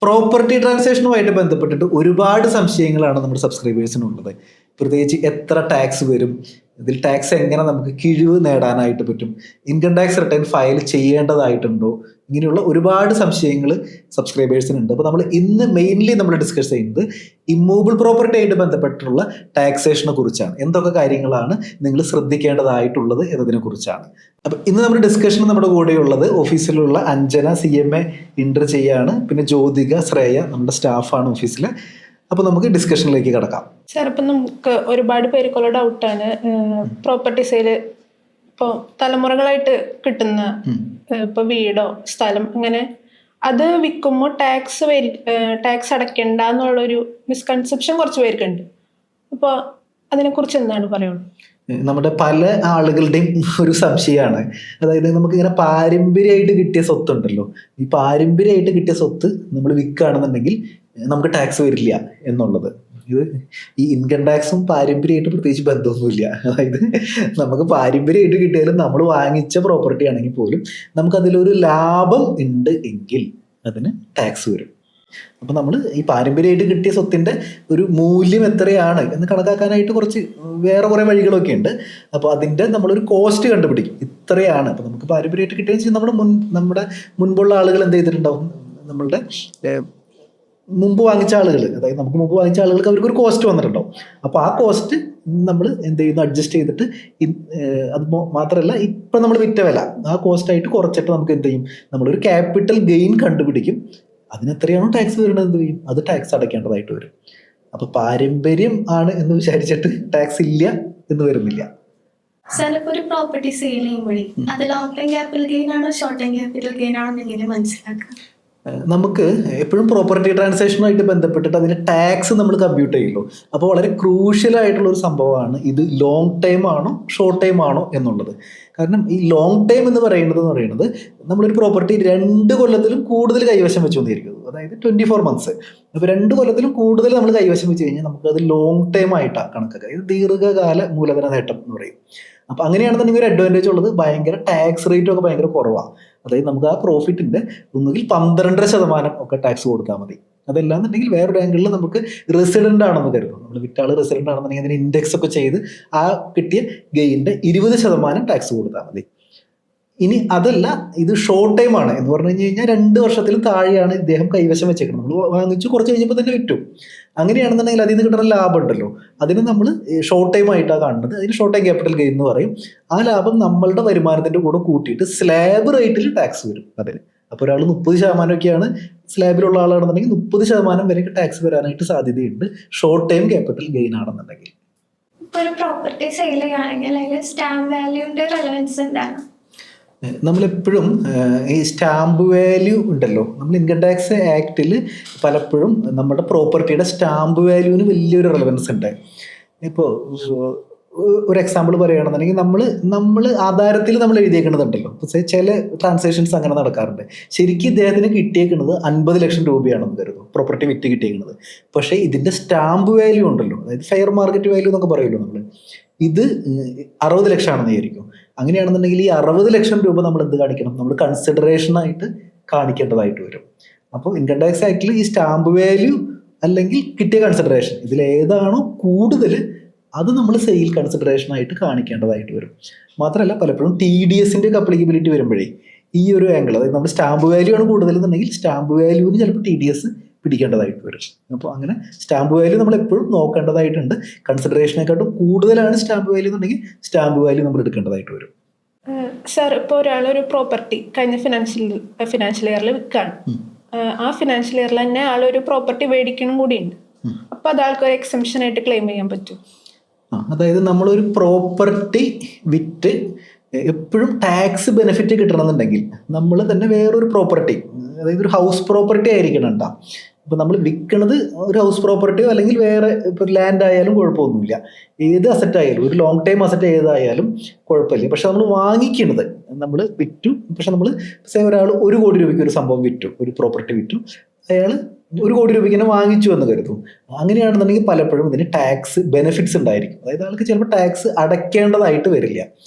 Property ട്രാൻസാക്ഷനുമായിട്ട് ബന്ധപ്പെട്ടിട്ട് ഒരുപാട് സംശയങ്ങളാണ് നമ്മുടെ സബ്സ്ക്രൈബേഴ്സിനുള്ളത്. പ്രത്യേകിച്ച് എത്ര ടാക്സ് വരും, ഇതിൽ ടാക്സ് എങ്ങനെ നമുക്ക് കിഴിവ് നേടാനായിട്ട് പറ്റും, ഇൻകം ടാക്സ് റിട്ടേൺ ഫയൽ ചെയ്യേണ്ടതായിട്ടുണ്ടോ, ഇങ്ങനെയുള്ള ഒരുപാട് സംശയങ്ങൾ സബ്സ്ക്രൈബേഴ്സിനുണ്ട്. അപ്പോൾ നമ്മൾ ഇന്ന് മെയിൻലി നമ്മൾ ഡിസ്കസ് ചെയ്യുന്നത് ഇമ്മൂവബിൾ പ്രോപ്പർട്ടി ആയിട്ട് ബന്ധപ്പെട്ടുള്ള ടാക്സേഷനെ കുറിച്ചാണ്. എന്തൊക്കെ കാര്യങ്ങളാണ് നിങ്ങൾ ശ്രദ്ധിക്കേണ്ടതായിട്ടുള്ളത് എന്നതിനെ കുറിച്ചാണ്. അപ്പോൾ ഇന്ന് നമ്മുടെ ഡിസ്കഷൻ നമ്മുടെ കൂടെയുള്ളത് ഓഫീസിലുള്ള അഞ്ജന CMA ഇന്റർ ചെയ്യാണ്, പിന്നെ ജ്യോതിക ശ്രേയ നമ്മുടെ സ്റ്റാഫാണ് ഓഫീസിൽ. അപ്പോൾ നമുക്ക് ഡിസ്കഷനിലേക്ക് കിടക്കാം. സാർ, ഇപ്പം നമുക്ക് ഒരുപാട് പേർക്കുള്ള ഡൗട്ടാണ് പ്രോപ്പർട്ടി സെയില് ഇപ്പോൾ തലമുറകളായിട്ട് കിട്ടുന്ന ഇപ്പോൾ വീടോ സ്ഥലം അങ്ങനെ അത് വിൽക്കുമ്പോൾ ടാക്സ് അടയ്ക്കണ്ട എന്നുള്ളൊരു മിസ്കൺസെപ്ഷൻ കുറച്ച് പേർക്കുണ്ട്. അപ്പോൾ അതിനെക്കുറിച്ച് എന്താണ് പറയുള്ളൂ? നമ്മുടെ പല ആളുകളുടെയും ഒരു സംശയമാണ്. അതായത് നമുക്കിങ്ങനെ പാരമ്പര്യമായിട്ട് കിട്ടിയ സ്വത്തുണ്ടല്ലോ, ഈ പാരമ്പര്യമായിട്ട് കിട്ടിയ സ്വത്ത് നമ്മൾ വിൽക്കുകയാണെന്നുണ്ടെങ്കിൽ നമുക്ക് ടാക്സ് വരില്ല എന്നുള്ളത്. ഇത് ഈ ഇൻകം ടാക്സും പാരമ്പര്യമായിട്ട് പ്രത്യേകിച്ച് ബന്ധമൊന്നുമില്ല. അതായത് നമുക്ക് പാരമ്പര്യമായിട്ട് കിട്ടിയാലും നമ്മൾ വാങ്ങിച്ച പ്രോപ്പർട്ടി ആണെങ്കിൽ പോലും നമുക്കതിലൊരു ലാഭം ഉണ്ട് എങ്കിൽ അതിന് ടാക്സ് വരും. അപ്പോൾ നമ്മൾ ഈ പാരമ്പര്യമായിട്ട് കിട്ടിയ സ്വത്തിൻ്റെ ഒരു മൂല്യം എത്രയാണ് എന്ന് കണക്കാക്കാനായിട്ട് വേറെ കുറേ വഴികളൊക്കെ ഉണ്ട്. അപ്പോൾ അതിൻ്റെ നമ്മളൊരു കോസ്റ്റ് കണ്ടുപിടിക്കും, ഇത്രയാണ്. അപ്പോൾ നമുക്ക് പാരമ്പര്യമായിട്ട് കിട്ടിയെന്ന് വെച്ചാൽ നമ്മുടെ മുൻപുള്ള ആളുകൾ എന്ത് ചെയ്തിട്ടുണ്ടാവും, നമ്മളുടെ മുമ്പ് വാങ്ങിച്ച ആളുകൾ, അതായത് നമുക്ക് മുമ്പ് വാങ്ങിച്ച ആളുകൾക്ക് അവർക്കൊരു കോസ്റ്റ് വന്നിട്ടുണ്ടാവും. അപ്പോൾ ആ കോസ്റ്റ് നമ്മൾ എന്ത് ചെയ്യുന്നു, അഡ്ജസ്റ്റ് ചെയ്തിട്ട് അത് മാത്രമല്ല ഇപ്പം നമ്മൾ വിറ്റ വില ആ കോസ്റ്റായിട്ട് കുറച്ചിട്ട് നമുക്ക് എന്ത് ചെയ്യും, നമ്മളൊരു ക്യാപിറ്റൽ ഗെയിൻ കണ്ടുപിടിക്കും. അതിനെത്രയാണോ ടാക്സ് വരുന്നത് എന്ത് ചെയ്യും, അത് ടാക്സ് അടയ്ക്കേണ്ടതായിട്ട് വരും. അപ്പോൾ പാരമ്പര്യം ആണ് എന്ന് വിചാരിച്ചിട്ട് ടാക്സ് ഇല്ല എന്ന് വരുന്നില്ല. ഒരു പ്രോപ്പർട്ടി സെയിൽ ചെയ്യുമ്പോഴേ അത് ലോങ് ടൈം ക്യാപിറ്റൽ ഗെയിൻ ആണോ ഷോർട്ട് ടൈം ക്യാപിറ്റൽ ഗെയിൻ ആണോ എങ്ങനെ മനസ്സിലാക്കാം? നമുക്ക് എപ്പോഴും പ്രോപ്പർട്ടി ട്രാൻസാക്ഷനുമായിട്ട് ബന്ധപ്പെട്ടിട്ട് അതിൻ്റെ ടാക്സ് നമ്മൾ കമ്പ്യൂട്ട് ചെയ്യുമല്ലോ. അപ്പോൾ വളരെ ക്രൂഷ്യൽ ആയിട്ടുള്ള ഒരു സംഭവമാണ് ഇത് ലോങ് ടൈം ആണോ ഷോർട്ട് ടൈം ആണോ എന്നുള്ളത്. കാരണം ഈ ലോങ് ടൈം എന്ന് പറയുന്നത് നമ്മളൊരു പ്രോപ്പർട്ടി 2 കൊല്ലത്തിലും കൂടുതൽ കൈവശം വെച്ചുകൊണ്ടിരിക്കുന്നത്, അതായത് 24 months. അപ്പോൾ 2 കൊല്ലത്തിലും കൂടുതൽ നമ്മൾ കൈവശം വെച്ച് കഴിഞ്ഞാൽ നമുക്കത് ലോങ് ടൈം ആയിട്ടാണ് കണക്കാക്കുക. ഇത് ദീർഘകാല മൂലധന നേട്ടം എന്ന് പറയും. അപ്പോൾ അങ്ങനെയാണെന്നുണ്ടെങ്കിൽ ഒരു അഡ്വാൻറ്റേജ് ഉള്ളത് ഭയങ്കര ടാക്സ് റേറ്റും ഒക്കെ ഭയങ്കര കുറവാണ്. അതായത് നമുക്ക് ആ പ്രോഫിറ്റിൻ്റെ ഒന്നുകിൽ 12% ഒക്കെ ടാക്സ് കൊടുത്താൽ മതി. അതല്ലാന്നുണ്ടെങ്കിൽ വേറൊരു ആംഗിളിൽ നമുക്ക് റെസിഡൻ്റ് ആണെന്ന് കരുതും, നമ്മൾ വിറ്റാൾ റെസിഡൻ്റ് ആണെന്നുണ്ടെങ്കിൽ അതിന് ഇൻഡെക്സ് ഒക്കെ ചെയ്ത് ആ കിട്ടിയ ഗെയിൻ്റെ 20% ടാക്സ് കൊടുത്താൽ മതി. ഇനി അതല്ല, ഇത് ഷോർട്ട് ടൈം ആണ് എന്ന് പറഞ്ഞു കഴിഞ്ഞാൽ 2 വർഷത്തിലും താഴെയാണ് ഇദ്ദേഹം കൈവശം വെച്ചേക്കുന്നത്. നമ്മൾ വാങ്ങിച്ചു കുറച്ച് കഴിഞ്ഞപ്പോൾ തന്നെ വിറ്റു. അങ്ങനെയാണെന്നുണ്ടെങ്കിൽ അതിൽ നിന്ന് കിട്ടുന്ന ലാഭം ഉണ്ടല്ലോ, അതിന് നമ്മൾ ഷോർട്ട് ടൈം ആയിട്ടാണ് കാണുന്നത്. അതിന് ഷോർട്ട് ടൈം ക്യാപിറ്റൽ ഗെയിൻ എന്ന് പറയും. ആ ലാഭം നമ്മളുടെ വരുമാനത്തിൻ്റെ കൂടെ കൂട്ടിയിട്ട് സ്ലാബ് റേറ്റിൽ ടാക്സ് വരും അതിന്. അപ്പോൾ ഒരാൾ 30% സ്ലാബിലുള്ള ആളാണെന്നുണ്ടെങ്കിൽ 30% വരെയൊക്കെ ടാക്സ് വരാനായിട്ട് സാധ്യതയുണ്ട് ഷോർട്ട് ടൈം ക്യാപിറ്റൽ ഗെയിൻ ആണെന്നുണ്ടെങ്കിൽ. ഇപ്പോൾ ഒരു പ്രോപ്പർട്ടി സെയിൽ ചെയ്യുകയാണെങ്കിൽ അതിൽ സ്റ്റാമ്പ് വാല്യൂവിൻ്റെ റെലവൻസ് എന്താണ്? നമ്മളെപ്പോഴും ഈ സ്റ്റാമ്പ് വാല്യൂ ഉണ്ടല്ലോ, നമ്മൾ ഇൻകം ടാക്സ് ആക്ടിൽ പലപ്പോഴും നമ്മുടെ പ്രോപ്പർട്ടിയുടെ സ്റ്റാമ്പ് വാല്യൂവിന് വലിയൊരു റെലവൻസ് ഉണ്ട്. ഇപ്പോൾ ഒരു എക്സാമ്പിൾ പറയുകയാണെന്നുണ്ടെങ്കിൽ നമ്മൾ ആധാരത്തിൽ നമ്മൾ എഴുതിയേക്കുന്നതുണ്ടല്ലോ, ചില ട്രാൻസാക്ഷൻസ് അങ്ങനെ നടക്കാറുണ്ട്. ശരിക്കും ഇദ്ദേഹത്തിന് കിട്ടിയേക്കുന്നത് 50 ലക്ഷം രൂപയാണെന്ന് കരുതും, പ്രോപ്പർട്ടി വിറ്റ് കിട്ടിയേക്കുന്നത്. പക്ഷേ ഇതിൻ്റെ സ്റ്റാമ്പ് വാല്യൂ ഉണ്ടല്ലോ, അതായത് ഫെയർ മാർക്കറ്റ് വാല്യൂ എന്നൊക്കെ പറയുമല്ലോ നമ്മൾ, ഇത് 60 ലക്ഷമാണെന്ന് വിചാരിക്കും. അങ്ങനെയാണെന്നുണ്ടെങ്കിൽ ഈ 60 ലക്ഷം രൂപ നമ്മൾ എന്ത് കാണിക്കണം, നമ്മൾ കൺസിഡറേഷനായിട്ട് കാണിക്കേണ്ടതായിട്ട് വരും. അപ്പോൾ ഇൻകം ടാക്സ് ആക്ടിൽ ഈ സ്റ്റാമ്പ് വാല്യൂ അല്ലെങ്കിൽ കിട്ടിയ കൺസിഡറേഷൻ ഇതിലേതാണോ കൂടുതൽ അത് നമ്മൾ സെയിൽ കൺസിഡറേഷനായിട്ട് കാണിക്കേണ്ടതായിട്ട് വരും. മാത്രമല്ല പലപ്പോഴും TDSൻ്റെ ഒക്കെ അപ്ലിക്കബിലിറ്റി വരുമ്പോഴേ ഈ ഒരു ആംഗിൾ, അതായത് നമ്മുടെ സ്റ്റാമ്പ് വാല്യൂ ആണ് കൂടുതലെന്നുണ്ടെങ്കിൽ സ്റ്റാമ്പ് വാല്യൂവിന് ചിലപ്പോൾ TDS പിടിക്കേണ്ടതായിട്ട് വരും. അപ്പോൾ അങ്ങനെ സ്റ്റാമ്പ് വാല്യൂ നമ്മൾ എപ്പോഴും നോക്കേണ്ടതായിട്ടുണ്ട്. കൺസിഡറേഷനെക്കാട്ടും കൂടുതലാണ് സ്റ്റാമ്പ് വാല്യൂ എന്നുണ്ടെങ്കിൽ സ്റ്റാമ്പ് വാല്യൂ നമ്മൾ എടുക്കേണ്ടതായിട്ട് വരും. സാർ, ഇപ്പോൾ ഒരാളൊരു പ്രോപ്പർട്ടി കഴിഞ്ഞ ഫിനാൻഷ്യൽ ഇയറിൽ വിൽക്കുകയാണ്. ആ ഫിനാൻഷ്യൽ ഇയറിൽ തന്നെ ആളൊരു പ്രോപ്പർട്ടി മേടിക്കണം കൂടിയുണ്ട്. അപ്പോൾ അത് ആൾക്കൊരു എക്സംഷൻ ആയിട്ട് ക്ലെയിം ചെയ്യാൻ പറ്റും? അതായത് നമ്മളൊരു പ്രോപ്പർട്ടി വിറ്റ് എപ്പോഴും ടാക്സ് ബെനിഫിറ്റ് കിട്ടണമെന്നുണ്ടെങ്കിൽ നമ്മൾ തന്നെ വേറൊരു പ്രോപ്പർട്ടി, അതായത് ഒരു ഹൗസ് പ്രോപ്പർട്ടി ആയിരിക്കണം ഉണ്ടാവും. ഇപ്പോൾ നമ്മൾ വിൽക്കുന്നത് ഒരു ഹൗസ് പ്രോപ്പർട്ടിയോ അല്ലെങ്കിൽ വേറെ ഇപ്പോൾ ലാൻഡ് ആയാലും കുഴപ്പമൊന്നുമില്ല, ഏത് അസറ്റ് ആയാലും ഒരു ലോങ് ടൈം അസറ്റ് ഏതായാലും കുഴപ്പമില്ല. പക്ഷെ നമ്മൾ വാങ്ങിക്കുന്നത് നമ്മൾ വിറ്റു, പക്ഷെ നമ്മൾ ഒരാൾ 1 കോടി രൂപയ്ക്ക് ഒരു സംഭവം വിറ്റു, ഒരു പ്രോപ്പർട്ടി വിറ്റു, അയാൾ 1 കോടി രൂപയ്ക്ക് തന്നെ വാങ്ങിച്ചു എന്ന് കരുതും. അങ്ങനെയാണെന്നുണ്ടെങ്കിൽ പലപ്പോഴും ഇതിന് ടാക്സ് ബെനിഫിറ്റ്സ് ഉണ്ടായിരിക്കും. അതായത് ആൾക്ക് ചിലപ്പോൾ ടാക്സ് അടയ്ക്കേണ്ടതായിട്ട് വരില്ല.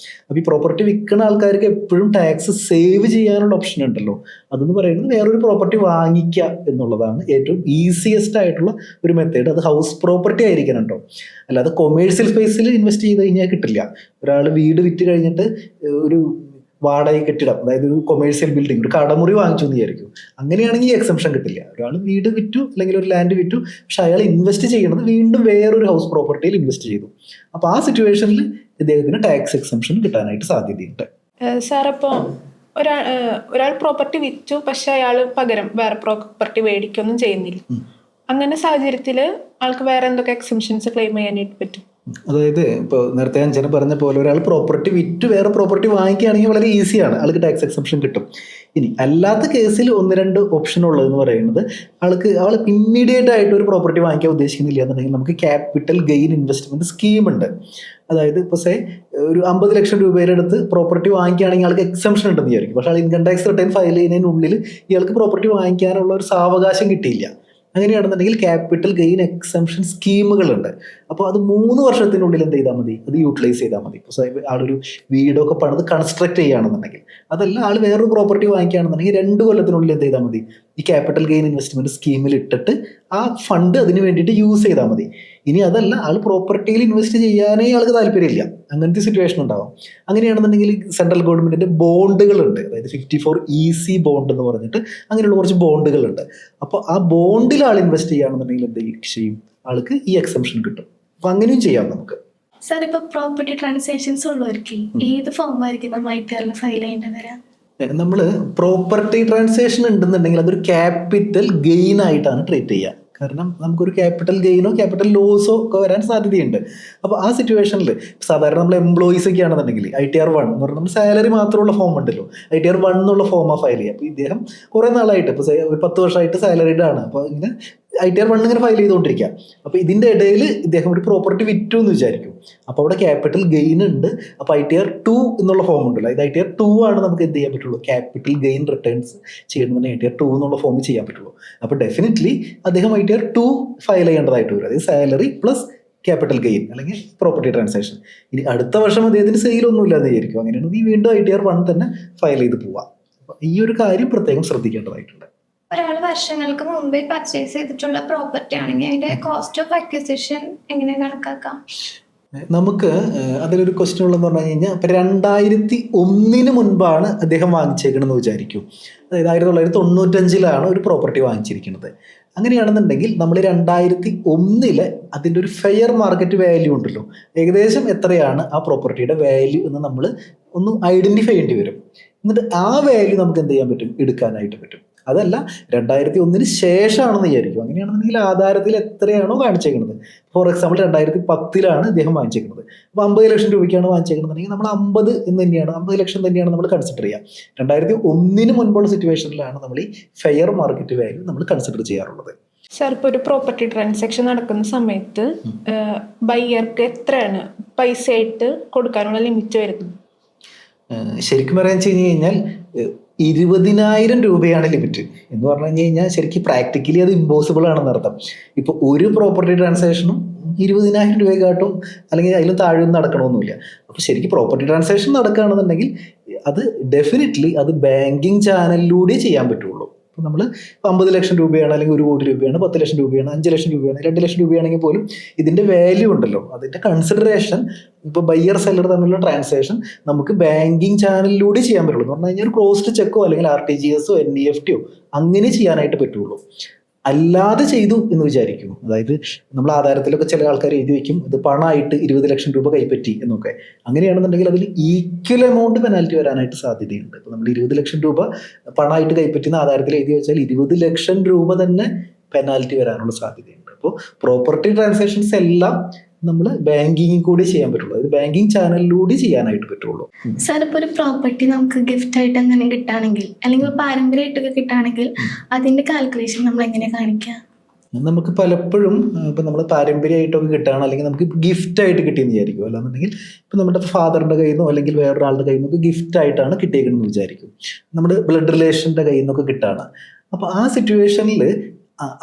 അപ്പോൾ ഈ പ്രോപ്പർട്ടി വിൽക്കുന്ന ആൾക്കാർക്ക് എപ്പോഴും ടാക്സ് സേവ് ചെയ്യാനുള്ള ഓപ്ഷൻ ഉണ്ടല്ലോ. അതെന്ന് പറയുന്നത് വേറൊരു പ്രോപ്പർട്ടി വാങ്ങിക്കുക എന്നുള്ളതാണ് ഏറ്റവും ഈസിയസ്റ്റ് ആയിട്ടുള്ള ഒരു മെത്തേഡ്. അത് ഹൗസ് പ്രോപ്പർട്ടി ആയിരിക്കണം കേട്ടോ, അല്ലാതെ കൊമേഴ്സ്യൽ സ്പേസിൽ ഇൻവെസ്റ്റ് ചെയ്ത് കഴിഞ്ഞാൽ കിട്ടില്ല. ഒരാൾ വീട് വിറ്റ് കഴിഞ്ഞിട്ട് ഒരു വാടക കെട്ടിടം, അതായത് ഒരു കൊമേഴ്സ്യൽ ബിൽഡിംഗ്, ഒരു കടമുറി വാങ്ങിച്ചു എന്ന് വിചാരിക്കും. അങ്ങനെയാണെങ്കിൽ ഈ എക്സംഷൻ കിട്ടില്ല. ഒരാൾ വീട് വിറ്റു അല്ലെങ്കിൽ ഒരു ലാൻഡ് വിറ്റു, പക്ഷെ അയാൾ ഇൻവെസ്റ്റ് ചെയ്യണത് വീണ്ടും വേറൊരു ഹൗസ് പ്രോപ്പർട്ടിയിൽ ഇൻവെസ്റ്റ് ചെയ്തു. അപ്പോൾ ആ സിറ്റുവേഷനിൽ ഇദ്ദേഹത്തിന് ടാക്സ് എക്സംഷൻ കിട്ടാനായിട്ട് സാധ്യതയുണ്ട്. സാർ, അപ്പോൾ ഒരാൾ പ്രോപ്പർട്ടി വിറ്റു, പക്ഷെ അയാൾ പകരം വേറെ പ്രോപ്പർട്ടി മേടിക്കൊന്നും ചെയ്യുന്നില്ല. അങ്ങനെ സാഹചര്യത്തിൽ ആൾക്ക് വേറെ എന്തൊക്കെ എക്സംഷൻസ് ക്ലെയിം ചെയ്യാനായിട്ട് പറ്റും? അതായത് ഇപ്പോൾ നേരത്തെ അഞ്ജന പറഞ്ഞ പോലെ ഒരാൾ പ്രോപ്പർട്ടി വിറ്റ് വേറെ പ്രോപ്പർട്ടി വാങ്ങിക്കുകയാണെങ്കിൽ വളരെ ഈസിയാണ്, ആൾക്ക് ടാക്സ് എക്സംഷൻ കിട്ടും. ഇനി അല്ലാത്ത കേസിൽ 1-2 ഓപ്ഷൻ ഉള്ളതെന്ന് പറയുന്നത്, ആൾ ഇമ്മീഡിയറ്റ് ആയിട്ട് ഒരു പ്രോപ്പർട്ടി വാങ്ങിക്കാൻ ഉദ്ദേശിക്കുന്നില്ല എന്നുണ്ടെങ്കിൽ നമുക്ക് ക്യാപിറ്റൽ ഗെയിൻ ഇൻവെസ്റ്റ്മെൻറ്റ് സ്കീം ഉണ്ട്. അതായത് ഇപ്പോൾ ഒരു 50 ലക്ഷം രൂപയുടെ അടുത്ത് പ്രോപ്പർട്ടി വാങ്ങിക്കുകയാണെങ്കിൽ ആൾക്ക് എക്സംഷൻ ഉണ്ടെന്ന് വിചാരിക്കും. പക്ഷേ ആൾ ഇൻകം ടാക്സ് റിട്ടേൺ ഫയൽ ചെയ്യുന്നതിനുള്ളിൽ ഇയാൾക്ക് പ്രോപ്പർട്ടി വാങ്ങിക്കാനുള്ള ഒരു സാവകാശം കിട്ടിയില്ല. അങ്ങനെയാണെന്നുണ്ടെങ്കിൽ ക്യാപിറ്റൽ ഗെയിൻ എക്സംഷൻ സ്കീമുകളുണ്ട്. അപ്പോൾ അത് 3 വർഷത്തിനുള്ളിൽ എന്ത് ചെയ്താൽ മതി, അത് യൂട്ടിലൈസ് ചെയ്താൽ മതി. ഇപ്പോൾ ആളൊരു വീടൊക്കെ പണിത് കൺസ്ട്രക്ട് ചെയ്യുകയാണെന്നുണ്ടെങ്കിൽ, അതല്ല ആൾ വേറൊരു പ്രോപ്പർട്ടി വാങ്ങിക്കുകയാണെന്നുണ്ടെങ്കിൽ 2 കൊല്ലത്തിനുള്ളിൽ എന്ത് ചെയ്താൽ മതി, ഈ ക്യാപിറ്റൽ ഗെയിൻ ഇൻവെസ്റ്റ്മെൻറ്റ് സ്കീമിൽ ഇട്ടിട്ട് ആ ഫണ്ട് അതിന് വേണ്ടിയിട്ട് യൂസ് ചെയ്താൽ മതി. ഇനി അതല്ല, ആൾ പ്രോപ്പർട്ടിയിൽ ഇൻവെസ്റ്റ് ചെയ്യാനേ ആൾക്ക് താല്പര്യമില്ല, അങ്ങനത്തെ സിറ്റുവേഷൻ ഉണ്ടാവും. അങ്ങനെയാണെന്നുണ്ടെങ്കിൽ സെൻട്രൽ ഗവൺമെൻറ്റിൻ്റെ ബോണ്ടുകളുണ്ട്. അതായത് 54EC ബോണ്ട് എന്ന് പറഞ്ഞിട്ട് അങ്ങനെയുള്ള കുറച്ച് ബോണ്ടുകളുണ്ട്. അപ്പോൾ ആ ബോണ്ടിൽ ആൾ ഇൻവെസ്റ്റ് ചെയ്യുകയാണെന്നുണ്ടെങ്കിൽ എന്ത് ചെയ്യും, ആൾക്ക് ഈ എക്സംഷൻ കിട്ടും. അപ്പോൾ അങ്ങനെയും ചെയ്യാം നമുക്ക്. സാർ, ഇപ്പൊ പ്രോപ്പർട്ടി ട്രാൻസാക്ഷൻസ് ഉള്ളവർക്ക് ഏത് ഫോം ആയിരിക്കും നമ്മൾ ITR ഫയൽ ചെയ്യേണ്ടി വരാം? നമ്മൾ പ്രോപ്പർട്ടി ട്രാൻസാക്ഷൻ ഉണ്ടെന്നുണ്ടെങ്കിൽ അതൊരു ക്യാപിറ്റൽ ഗെയിൻ ആയിട്ടാണ് ട്രീറ്റ് ചെയ്യുക. കാരണം നമുക്കൊരു ക്യാപിറ്റൽ ഗെയിനോ ക്യാപിറ്റൽ ലോസോ ഒക്കെ വരാൻ സാധ്യതയുണ്ട്. അപ്പോൾ ആ സിറ്റുവേഷനിൽ സാധാരണ നമ്മൾ എംപ്ലോയീസ് ഒക്കെ ആണെന്നുണ്ടെങ്കിൽ ITR 1 എന്ന് പറഞ്ഞാൽ നമ്മൾ സാലറി മാത്രമുള്ള ഫോം ഉണ്ടല്ലോ, ITR 1 എന്നുള്ള ഫോമാണ് ഫയൽ ചെയ്യുക. അപ്പോൾ ഇദ്ദേഹം കുറേ നാളായിട്ട്, ഇപ്പോൾ ഒരു 10 വർഷമായിട്ട് സാലറിഡ് ആണ്. അപ്പോൾ ഇങ്ങനെ ITR 1 ഇങ്ങനെ ഫയൽ ചെയ്തുകൊണ്ടിരിക്കുക. അപ്പോൾ ഇതിൻ്റെ ഇടയിൽ ഇദ്ദേഹം ഒരു പ്രോപ്പർട്ടി വിറ്റു എന്ന് വിചാരിക്കും. അപ്പോൾ അവിടെ ക്യാപിറ്റൽ ഗെയിൻ ഉണ്ട്. അപ്പോൾ ITR 2 എന്നുള്ള ഫോം ഉണ്ടല്ലോ, ഇത് ITR 2 ആണ് നമുക്ക് എന്ത് ചെയ്യാൻ പറ്റുള്ളൂ, ക്യാപിറ്റൽ ഗെയിൻ റിട്ടേൺസ് ചെയ്യണമെന്ന് ITR 2 എന്നുള്ള ഫോം ചെയ്യാൻ പറ്റുള്ളൂ. അപ്പോൾ ഡെഫിനറ്റ്ലി അദ്ദേഹം ITR 2 ഫയൽ ചെയ്യേണ്ടതായിട്ട് വരും. അതായത് സാലറി പ്ലസ് ക്യാപിറ്റൽ ഗെയിൻ അല്ലെങ്കിൽ പ്രോപ്പർട്ടി ട്രാൻസാക്ഷൻ. ഇനി അടുത്ത വർഷം അദ്ദേഹത്തിന് സെയിലൊന്നുമില്ല എന്ന് വിചാരിക്കും. അങ്ങനെയാണെങ്കിൽ ഈ വീണ്ടും ITR 1 തന്നെ ഫയൽ ചെയ്ത് പോവാം. അപ്പോൾ ഈ ഒരു കാര്യം പ്രത്യേകം ശ്രദ്ധിക്കേണ്ടതായിട്ടുണ്ട്. ഒരാൾ വർഷങ്ങൾക്ക് മുമ്പേ പർച്ചേസ് ചെയ്തിട്ടുള്ള പ്രോപ്പർട്ടി ആണെങ്കിൽ അതിന്റെ കോസ്റ്റ് ഓഫ് അക്വിസിഷൻ എങ്ങനെ കണക്കാക്കാം? നമുക്ക് അതിലൊരു ക്വസ്റ്റ്യൻ ഉള്ളതെന്ന് പറഞ്ഞു കഴിഞ്ഞാൽ, ഇപ്പം 2001 മുൻപാണ് അദ്ദേഹം വാങ്ങിച്ചേക്കണമെന്ന് വിചാരിക്കും. അതായത് 1995 ഒരു പ്രോപ്പർട്ടി വാങ്ങിച്ചിരിക്കുന്നത്. അങ്ങനെയാണെന്നുണ്ടെങ്കിൽ നമ്മൾ 2001 അതിൻ്റെ ഒരു ഫെയർ മാർക്കറ്റ് വാല്യൂ ഉണ്ടല്ലോ, ഏകദേശം എത്രയാണ് ആ പ്രോപ്പർട്ടിയുടെ വാല്യൂ എന്ന് നമ്മൾ ഒന്ന് ഐഡൻറ്റിഫൈ ചെയ്യേണ്ടി വരും. എന്നിട്ട് ആ വാല്യൂ നമുക്ക് എന്ത് ചെയ്യാൻ പറ്റും, എടുക്കാനായിട്ട് പറ്റും. അതല്ല 2001 ശേഷമാണെന്ന് വിചാരിക്കും. അങ്ങനെയാണെന്നുണ്ടെങ്കിൽ ആധാരത്തിൽ എത്രയാണോ കാണിച്ചേക്കുന്നത്, ഫോർ എക്സാമ്പിൾ 2010 ഇദ്ദേഹം വാങ്ങിച്ചേക്കുന്നത്, അപ്പോൾ 50 ലക്ഷം രൂപയ്ക്കാണ് വാങ്ങിച്ചേക്കുന്നതെങ്കിൽ നമ്മൾ 50 ലക്ഷം തന്നെയാണ് നമ്മൾ കൺസിഡർ ചെയ്യുക. 2001 മുൻപുള്ള സിറ്റുവേഷനിലാണ് നമ്മൾ ഈ ഫെയർ മാർക്കറ്റ് വാല്യൂ നമ്മൾ കൺസിഡർ ചെയ്യാറുള്ളത്. സാർ, ഇപ്പോൾ ഒരു പ്രോപ്പർട്ടി ട്രാൻസാക്ഷൻ നടക്കുന്ന സമയത്ത് ബയ്യർക്ക് എത്രയാണ് പൈസ ആയിട്ട് കൊടുക്കാനുള്ള ലിമിറ്റ് വരുന്നത്? ശരിക്കും പറയാൻ വെച്ച് കഴിഞ്ഞാൽ 20,000 രൂപയാണ് ലിമിറ്റ് എന്ന് പറഞ്ഞു കഴിഞ്ഞാൽ ശരിക്കും പ്രാക്ടിക്കലി അത് ഇമ്പോസിബിൾ ആണെന്ന് അർത്ഥം. ഇപ്പോൾ ഒരു പ്രോപ്പർട്ടി ട്രാൻസാക്ഷനും 20,000 രൂപയെക്കാട്ടും അല്ലെങ്കിൽ അതിലും താഴെ നടക്കണമെന്നില്ല. അപ്പോൾ ശരിക്കും പ്രോപ്പർട്ടി ട്രാൻസാക്ഷൻ നടക്കുകയാണെന്നുണ്ടെങ്കിൽ അത് ഡെഫിനറ്റ്ലി അത് ബാങ്കിങ് ചാനലിലൂടെ ചെയ്യാൻ പറ്റുള്ളൂ. ഇപ്പോൾ നമ്മൾ 50 ലക്ഷം രൂപയാണ്, അല്ലെങ്കിൽ 1 കോടി രൂപയാണ്, 10 ലക്ഷം രൂപയാണ്, 5 ലക്ഷം രൂപയാണ്, 2 ലക്ഷം രൂപയാണെങ്കിൽ പോലും ഇതിൻ്റെ വാല്യൂ ഉണ്ടല്ലോ, അതിൻ്റെ കൺസിഡറേഷൻ ഇപ്പോൾ ബയ്യർ സെല്ലർ തമ്മിലുള്ള ട്രാൻസാക്ഷൻ നമുക്ക് ബാങ്കിങ് ചാനലിലൂടെ ചെയ്യാൻ പറ്റുള്ളൂ. എന്ന് പറഞ്ഞു കഴിഞ്ഞാൽ ഒരു ക്രോസ്ഡ് ചെക്കോ അല്ലെങ്കിൽ RTGS NEFT അങ്ങനെ ചെയ്യാനായിട്ട് പറ്റുള്ളൂ. അല്ലാതെ ചെയ്തു എന്ന് വിചാരിക്കും. അതായത് നമ്മൾ ആധാരത്തിലൊക്കെ ചില ആൾക്കാർ എഴുതി വയ്ക്കും, ഇത് പണമായിട്ട് 20 ലക്ഷം രൂപ കൈപ്പറ്റി എന്നൊക്കെ. അങ്ങനെയാണെന്നുണ്ടെങ്കിൽ അതിൽ ഈക്വൽ എമൗണ്ട് പെനാൽറ്റി വരാനായിട്ട് സാധ്യതയുണ്ട്. ഇപ്പോൾ നമ്മൾ 20 ലക്ഷം രൂപ പണമായിട്ട് കൈപ്പറ്റുന്ന ആധാരത്തിൽ എഴുതി വെച്ചാൽ 20 ലക്ഷം രൂപ തന്നെ പെനാൽറ്റി വരാനുള്ള സാധ്യതയുണ്ട്. അപ്പോൾ പ്രോപ്പർട്ടി ട്രാൻസാക്ഷൻസ് എല്ലാം നമ്മൾ ബാങ്കിങ്ങിൽ കൂടി ചെയ്യാൻ പറ്റുള്ളൂ, അതായത് ബാങ്കിങ് ചാനലിലൂടെ ചെയ്യാനായിട്ട് പറ്റുള്ളൂ. സാർ, ഇപ്പോൾ ഒരു പ്രോപ്പർട്ടി നമുക്ക് ഗിഫ്റ്റ് ആയിട്ട് അങ്ങനെ കിട്ടുകയാണെങ്കിൽ അല്ലെങ്കിൽ പാരമ്പര്യമായിട്ടൊക്കെ കിട്ടുകയാണെങ്കിൽ അതിന്റെ കാൽക്കുലേഷൻ നമ്മൾ എങ്ങനെ കാണിക്കുക? നമുക്ക് പലപ്പോഴും ഇപ്പം നമ്മൾ പാരമ്പര്യമായിട്ടൊക്കെ കിട്ടുകയാണ്, അല്ലെങ്കിൽ നമുക്ക് ഗിഫ്റ്റായിട്ട് കിട്ടിയെന്ന് വിചാരിക്കും. അല്ലാന്നുണ്ടെങ്കിൽ ഇപ്പം നമ്മുടെ ഫാദറിൻ്റെ കയ്യിൽ നിന്നോ അല്ലെങ്കിൽ വേറൊരാളുടെ കയ്യിൽ നിന്നൊക്കെ ഗിഫ്റ്റായിട്ടാണ് കിട്ടിയേക്കണമെന്ന് വിചാരിക്കും. നമ്മുടെ ബ്ലഡ് റിലേഷൻ്റെ കയ്യിൽ നിന്നൊക്കെ കിട്ടുകയാണ്. അപ്പോൾ ആ സിറ്റുവേഷനിൽ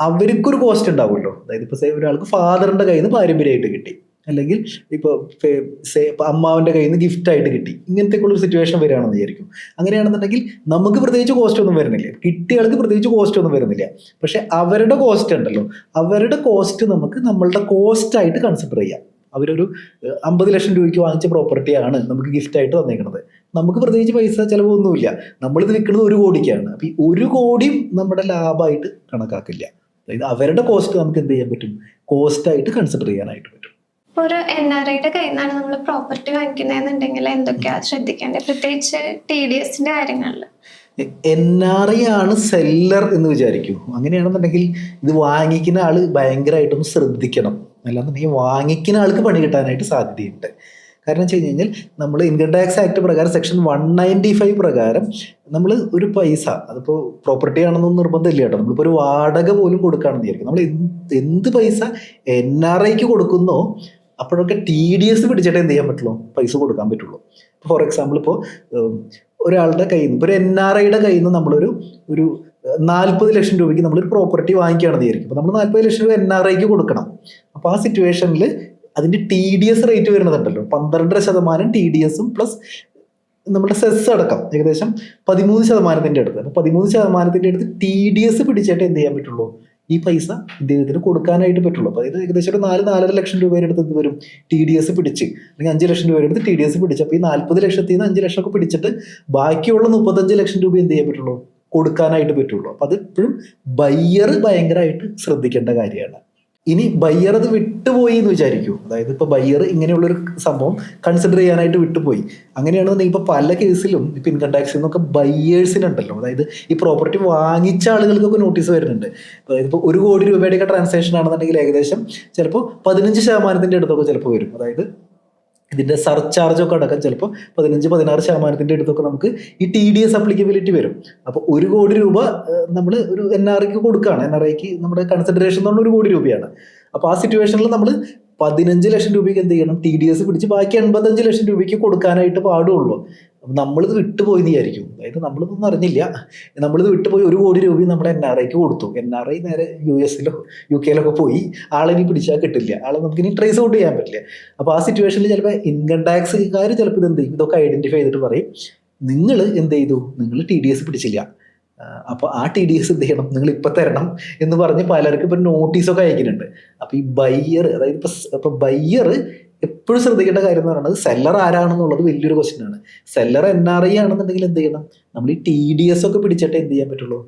അവർക്കൊരു കോസ്റ്റ് ഉണ്ടാവുമല്ലോ. അതായത് ഇപ്പോൾ ഒരാൾക്ക് ഫാദറിൻ്റെ കയ്യിൽ നിന്ന് പാരമ്പര്യമായിട്ട് കിട്ടി, അല്ലെങ്കിൽ ഇപ്പോൾ അമ്മാവൻ്റെ കയ്യിൽ നിന്ന് ഗിഫ്റ്റായിട്ട് കിട്ടി, ഇങ്ങനത്തേക്കുള്ള ഒരു സിറ്റുവേഷൻ വരികയാണെന്ന് വിചാരിക്കും. അങ്ങനെയാണെന്നുണ്ടെങ്കിൽ നമുക്ക് പ്രത്യേകിച്ച് കോസ്റ്റ് ഒന്നും വരുന്നില്ല, കിട്ടിയ ആൾക്ക് പ്രത്യേകിച്ച് കോസ്റ്റ് ഒന്നും വരുന്നില്ല. പക്ഷെ അവരുടെ കോസ്റ്റ് ഉണ്ടല്ലോ, അവരുടെ കോസ്റ്റ് നമുക്ക് നമ്മളുടെ കോസ്റ്റായിട്ട് കൺസിഡർ ചെയ്യാം. അവരൊരു 50 ലക്ഷം രൂപയ്ക്ക് വാങ്ങിച്ച പ്രോപ്പർട്ടിയാണ് നമുക്ക് ഗിഫ്റ്റായിട്ട് തന്നേക്കുന്നത്. നമുക്ക് പ്രത്യേകിച്ച് പൈസ ചിലവൊന്നുമില്ല, നമ്മളിത് വിൽക്കുന്നത് 1 കോടിക്കാണ്. അപ്പം ഈ 1 കോടിയും നമ്മുടെ ലാഭമായിട്ട് കണക്കാക്കില്ല. അതായത് അവരുടെ കോസ്റ്റ് നമുക്ക് എന്ത് ചെയ്യാൻ പറ്റും, കോസ്റ്റായിട്ട് കൺസിഡർ ചെയ്യാനായിട്ട് പറ്റും. ഒരു NRIയുടെ കയ്യിൽ നിന്നാണ് നമ്മൾ പ്രോപ്പർട്ടി വാങ്ങിക്കുന്നതെന്നുണ്ടെങ്കിൽ എന്തൊക്കെയാണ് ശ്രദ്ധിക്കേണ്ടത്, പ്രത്യേകിച്ച് TDSന്റെ കാര്യങ്ങളിൽ? NRI ആണ് സെല്ലർ എന്ന് വിചാരിക്കൂ. അങ്ങനെയാണെന്നുണ്ടെങ്കിൽ ഇത് വാങ്ങിക്കുന്ന ആള് ഭയങ്കരമായിട്ടൊന്ന് ശ്രദ്ധിക്കണം. അല്ലാന്നുണ്ടെങ്കിൽ വാങ്ങിക്കുന്ന ആൾക്ക് പണി കിട്ടാനായിട്ട് സാധ്യതയുണ്ട്. കാരണം വെച്ച് കഴിഞ്ഞ് കഴിഞ്ഞാൽ നമ്മൾ ഇൻകം ടാക്സ് ആക്ട് പ്രകാരം സെക്ഷൻ 195 പ്രകാരം നമ്മൾ ഒരു പൈസ, അതിപ്പോൾ പ്രോപ്പർട്ടി ആണെന്നൊന്നും നിർബന്ധമില്ല കേട്ടോ, നമ്മളിപ്പോൾ ഒരു വാടക പോലും കൊടുക്കുകയാണെന്ന് വിചാരിക്കും, നമ്മൾ എന്ത് പൈസ NRIക്ക് കൊടുക്കുന്നോ അപ്പോഴൊക്കെ TDS പിടിച്ചിട്ട് എന്ത് ചെയ്യാൻ പറ്റുള്ളൂ, പൈസ കൊടുക്കാൻ പറ്റുള്ളൂ. ഫോർ എക്സാമ്പിൾ ഇപ്പോൾ ഒരാളുടെ കയ്യിൽ നിന്ന്, ഇപ്പോൾ ഒരു NRIയുടെ കയ്യിൽ നിന്ന് നമ്മളൊരു 40 ലക്ഷം രൂപയ്ക്ക് നമ്മളൊരു പ്രോപ്പർട്ടി വാങ്ങിക്കുകയാണെന്ന് വിചാരിക്കും. അപ്പോൾ നമ്മൾ 40 ലക്ഷം രൂപ NRIക്ക് കൊടുക്കണം. അപ്പോൾ ആ സിറ്റുവേഷനിൽ അതിൻ്റെ TDS റേറ്റ് വരുന്നതുണ്ടല്ലോ, 12% TDSും പ്ലസ് നമ്മുടെ സെസ് അടക്കം ഏകദേശം 13% അടുത്ത്. അപ്പോൾ 13% അടുത്ത് TDS പിടിച്ചിട്ട് എന്ത് ചെയ്യാൻ പറ്റുള്ളൂ, ഈ പൈസ ഇദ്ദേഹത്തിന് കൊടുക്കാനായിട്ട് പറ്റുള്ളൂ. അപ്പോൾ അതായത് ഏകദേശം ഒരു 4-4.5 ലക്ഷം രൂപയുടെ അടുത്ത് എന്ത് വരും, TDS പിടിച്ച്, അല്ലെങ്കിൽ 5 ലക്ഷം രൂപയുടെ അടുത്ത് TDS പിടിച്ച്. അപ്പോൾ ഈ 40 ലക്ഷത്തിൽ നിന്ന് 5 ലക്ഷമൊക്കെ പിടിച്ചിട്ട് ബാക്കിയുള്ള 35 ലക്ഷം രൂപ എന്ത് ചെയ്യാൻ പറ്റുള്ളൂ, കൊടുക്കാനായിട്ട് പറ്റുള്ളൂ. അപ്പോൾ അത് എപ്പോഴും ബയ്യർ ഭയങ്കരമായിട്ട് ശ്രദ്ധിക്കേണ്ട കാര്യമാണ്. ഇനി ബയ്യർ അത് വിട്ടുപോയി എന്ന് വിചാരിക്കൂ, അതായത് ഇപ്പോൾ ബയ്യർ ഇങ്ങനെയുള്ളൊരു സംഭവം കൺസിഡർ ചെയ്യാനായിട്ട് വിട്ടുപോയി. അങ്ങനെയാണെന്നുണ്ടെങ്കിൽ ഇപ്പോൾ പല കേസിലും ഇപ്പോൾ ഇൻകം ടാക്സിൽ നിന്നൊക്കെ ബയ്യേഴ്സിനുണ്ടല്ലോ, അതായത് ഈ പ്രോപ്പർട്ടി വാങ്ങിച്ച ആളുകൾക്കൊക്കെ നോട്ടീസ് വരുന്നുണ്ട്. അതായത് ഇപ്പോൾ 1 കോടി രൂപയുടെയൊക്കെ ട്രാൻസാക്ഷൻ ആണെന്നുണ്ടെങ്കിൽ ഏകദേശം ചിലപ്പോൾ 15% അടുത്തൊക്കെ ചിലപ്പോൾ വരും. അതായത് ഇതിൻ്റെ സർചാർജൊക്കെ അടക്കം ചിലപ്പോൾ 15-16% അടുത്തൊക്കെ നമുക്ക് ഈ TDS അപ്ലിക്കബിലിറ്റി വരും. അപ്പോൾ 1 കോടി രൂപ നമ്മൾ ഒരു NRIക്ക് കൊടുക്കുകയാണ്, NRIക്ക് നമ്മുടെ കൺസിഡറേഷൻ എന്ന് പറഞ്ഞാൽ 1 കോടി രൂപയാണ്. അപ്പോൾ ആ സിറ്റുവേഷനിൽ നമ്മൾ 15 ലക്ഷം രൂപയ്ക്ക് എന്ത് ചെയ്യണം, TDS പിടിച്ച് ബാക്കി 85 ലക്ഷം രൂപയ്ക്ക് കൊടുക്കാനായിട്ട് പാടുള്ളൂ. നമ്മളിത് വിട്ടുപോയി എന്ന് വിചാരിക്കും, അതായത് നമ്മളിതൊന്നും അറിഞ്ഞില്ല, നമ്മളിത് വിട്ടുപോയി 1 കോടി രൂപയും നമ്മുടെ NRIക്ക് കൊടുത്തു. NRI നേരെ US-ലോ UK-ലൊക്കെ പോയി, ആളിനി പിടിച്ചാൽ കിട്ടില്ല, ആളെ നമുക്കിനി ട്രേസ് ഔട്ട് ചെയ്യാൻ പറ്റില്ല. അപ്പോൾ ആ സിറ്റുവേഷനിൽ ചിലപ്പോൾ ഇൻകം ടാക്സുകാർ ചിലപ്പോൾ ഇതെന്ത് ചെയ്യും, ഇതൊക്കെ ഐഡൻറ്റിഫൈ ചെയ്തിട്ട് പറയും, നിങ്ങൾ എന്ത് ചെയ്തു, നിങ്ങൾ TDS പിടിച്ചില്ല, അപ്പോൾ ആ TDS എന്ത് ചെയ്യണം, നിങ്ങൾ ഇപ്പം തരണം എന്ന് പറഞ്ഞ് പലർക്കും ഇപ്പം നോട്ടീസൊക്കെ അയക്കുന്നുണ്ട്. അപ്പോൾ ഈ ബയ്യർ, അതായത് ഇപ്പോൾ ബയ്യർ എപ്പോഴും ശ്രദ്ധിക്കേണ്ട കാര്യം എന്ന് പറയുന്നത് സെല്ലർ ആരാണെന്നുള്ളത് വലിയൊരു ക്വസ്റ്റ്യൻ ആണ്. സെല്ലർ NRI ആണെന്നുണ്ടെങ്കിൽ എന്ത് ചെയ്യണം, നമ്മൾ ഈ TDS ഒക്കെ പിടിച്ചിട്ട് എന്ത് ചെയ്യാൻ പറ്റുള്ളൂ,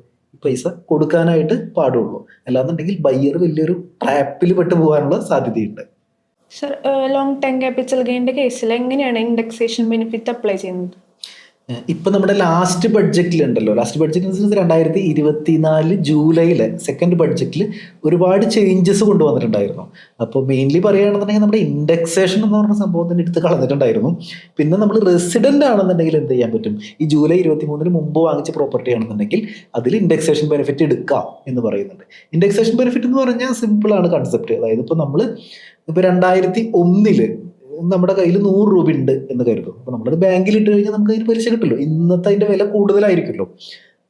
പൈസ കൊടുക്കാനായിട്ട് പാടുള്ളൂ. അല്ലാന്നുണ്ടെങ്കിൽ ബയ്യർ വലിയൊരു ട്രാപ്പിൽ പെട്ട് പോകാനുള്ള സാധ്യതയുണ്ട്. സർ, ലോങ് ടൈം ക്യാപിറ്റൽ ഗെയിൻ്റെ കേസിൽ എങ്ങനെയാണ് ഇൻഡെക്സേഷൻ ബെനിഫിറ്റ് അപ്ലൈ ചെയ്യുന്നത്? ഇപ്പം നമ്മുടെ ലാസ്റ്റ് ബഡ്ജറ്റിലുണ്ടല്ലോ, ലാസ്റ്റ് ബഡ്ജറ്റ് 2024 ജൂലൈയിലെ സെക്കൻഡ് ബഡ്ജറ്റിൽ ഒരുപാട് ചേഞ്ചസ് കൊണ്ടുവന്നിട്ടുണ്ടായിരുന്നു. അപ്പോൾ മെയിൻലി പറയുകയാണെന്നുണ്ടെങ്കിൽ നമ്മുടെ ഇൻഡെക്സേഷൻ എന്ന് പറഞ്ഞ സംഭവത്തിൻ്റെ എടുത്ത് കളഞ്ഞിട്ടുണ്ടായിരുന്നു. പിന്നെ നമ്മൾ റെസിഡൻ്റ് ആണെന്നുണ്ടെങ്കിൽ എന്ത് ചെയ്യാൻ പറ്റും, ഈ ജൂലൈ 23 മുമ്പ് വാങ്ങിച്ച പ്രോപ്പർട്ടി ആണെന്നുണ്ടെങ്കിൽ അതിൽ ഇൻഡെക്സേഷൻ ബെനിഫിറ്റ് എടുക്കാം എന്ന് പറയുന്നുണ്ട്. ഇൻഡെക്സേഷൻ ബെനിഫിറ്റ് എന്ന് പറഞ്ഞാൽ സിമ്പിളാണ് കൺസെപ്റ്റ്. അതായത് ഇപ്പോൾ നമ്മൾ 2001 നമ്മുടെ കയ്യിൽ 100 രൂപ ഉണ്ട് എന്ന് കരുതും. അപ്പോൾ നമ്മളത് ബാങ്കിൽ ഇട്ട് കഴിഞ്ഞാൽ നമുക്ക് അതിന് പലിശ കിട്ടുമല്ലോ, ഇന്നത്തെ അതിൻ്റെ വില കൂടുതലായിരിക്കുമല്ലോ.